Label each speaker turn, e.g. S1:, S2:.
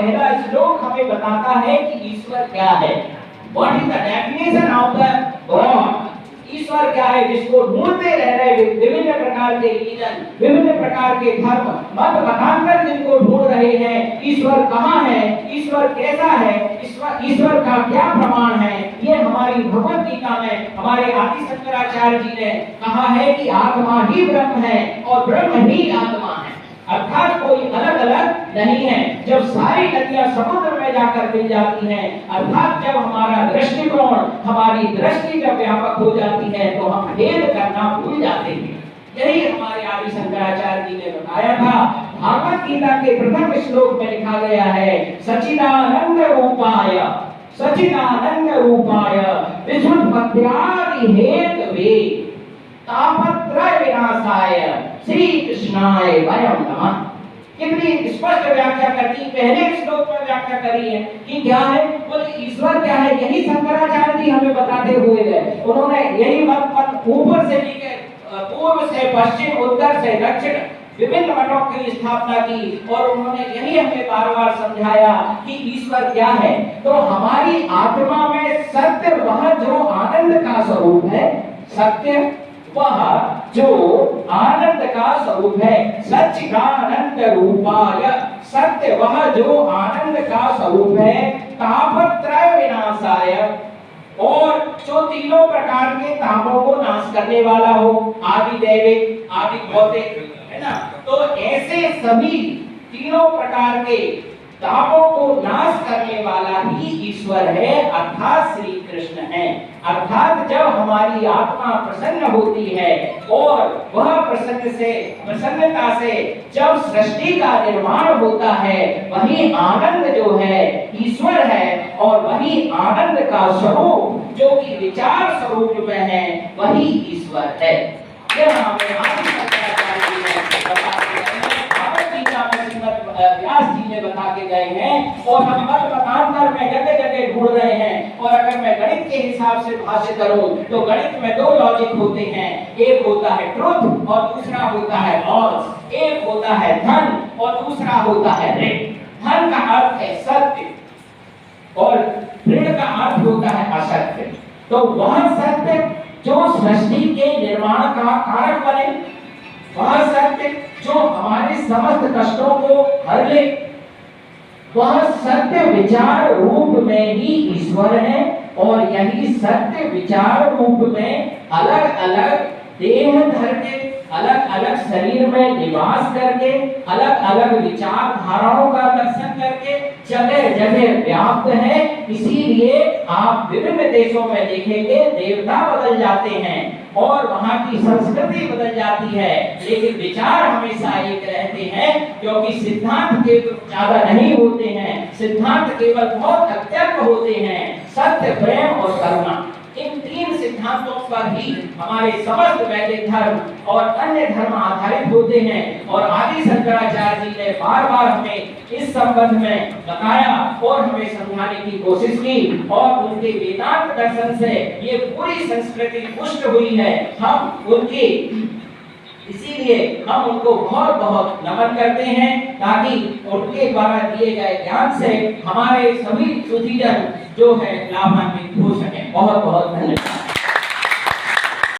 S1: पहला श्लोक हमें बताता है कि ईश्वर क्या है। What is the definition of the God. ईश्वर क्या है, जिसको ढूंढते रह रहे विभिन्न प्रकार के रीजन, विभिन्न प्रकार के धर्म मत मतांतर जिनको ढूंढ रहे हैं। ईश्वर कहाँ है, ईश्वर कैसा है, ईश्वर का क्या प्रमाण है। ये हमारी भगवत गीता में हमारे आदि शंकराचार्य जी ने कहा है कि आत्मा ही ब्रह्म है और ब्रह्म ही आत्मा है, अर्थात कोई अलग अलग नहीं है। जब सारी नदियां समुद्र में जाकर मिल जाती हैं, अर्थात जब हमारा दृष्टिकोण, हमारी दृष्टि जब व्यापक हो जाती है, तो हम भेद करना भूल जाते हैं। यही हमारे आदि शंकराचार्य जी ने बताया था। भागवत गीता के प्रथम श्लोक में लिखा गया है, सच्चिदानंद रूपाय सच्चिदानंद रूपाय विशुद्धमत्यादि हेतवे तापत्रय विनाशाय श्री कृष्णाय वयं नमः। कितनी स्पष्ट व्याख्या करती, पहले श्लोक में व्याख्या करी है कि क्या है, बोले ईश्वर क्या है। यही शंकराचार्य जी हमें बताते हुए गए। उन्होंने यही मत ऊपर से लेकर पूर्व से पश्चिम, उत्तर से दक्षिण विभिन्न मठों की स्थापना की, और उन्होंने यही हमें बार-बार समझाया कि ईश्वर क्या है। तो हमारी आत्मा में सत्य वह जो आनंद का स्वरूप है, सत्य वह जो आनंद का स्वरूप है, सच्चिदानंद रूपाय, सत्य वह जो आनंद का स्वरूप है, तापत्रय विनाशाय, और जो तीनों प्रकार के तापों को नाश करने वाला हो, आदि दैविक आदि भौतिक, है ना। तो ऐसे सभी तीनों प्रकार के तापों को नाश करने वाला ही ईश्वर है, अर्थात श्री कृष्ण है। अर्थात जब हमारी आत्मा प्रसन्न होती है और वह प्रसन्नता से जब सृष्टि का निर्माण होता है, वही आनंद जो है ईश्वर है, और वही आनंद का स्वरूप जो कि विचार स्वरूप में है, वही ईश्वर है। यह हमें आदि शंकराचार्य जी ने भागवत गीता में श्रीमद् व्यास जी ने बता के गए हैं, और हम मत मतांतर में जगह जगह ढूंढ रहे हैं। और अगर मैं गणित के हिसाब से भाष्य करूं, तो गणित में दो लॉजिक होते हैं, एक होता है ट्रुथ और दूसरा होता है फॉल्स। एक होता है धन और दूसरा होता है ऋण। धन का अर्थ है सत्य और ऋण का अर्थ होता है असत्य। तो वह सत्य जो सृष्टि के निर्माण का कारक बने, वह सत्य जो हमारे समस्त कष्टों को हर ले, वह सत्य विचार रूप में ही ईश्वर है। और यही सत्य विचार रूप में अलग अलग देह धर के, अलग अलग शरीर में निवास करके, अलग अलग विचारधाराओं का दर्शन करके जगह जगह व्याप्त है। इसीलिए आप विभिन्न देशों में देखेंगे देवता बदल जाते हैं और वहां की संस्कृति बदल जाती है, लेकिन विचार हमेशा एक रहते हैं, क्योंकि सिद्धांत के ज्यादा नहीं होते हैं। सिद्धांत केवल बहुत अत्यल्प होते हैं, सत्य, प्रेम और करुणा। इन तीन सिद्धांतों पर ही हमारे समस्त वैदिक धर्म और अन्य धर्म आधारित होते हैं। और आदि शंकराचार्य जी ने बार बार हमें इस संबंध में बताया और हमें समझाने की कोशिश की, और उनके वेदांत दर्शन से ये पूरी संस्कृति पुष्ट हुई है। हम उनकी इसीलिए हम उनको बहुत बहुत नमन करते हैं, ताकि उनके द्वारा दिए गए ज्ञान से हमारे सभी सुधीजन जो है लाभान्वित हो सके। बहुत बहुत धन्यवाद।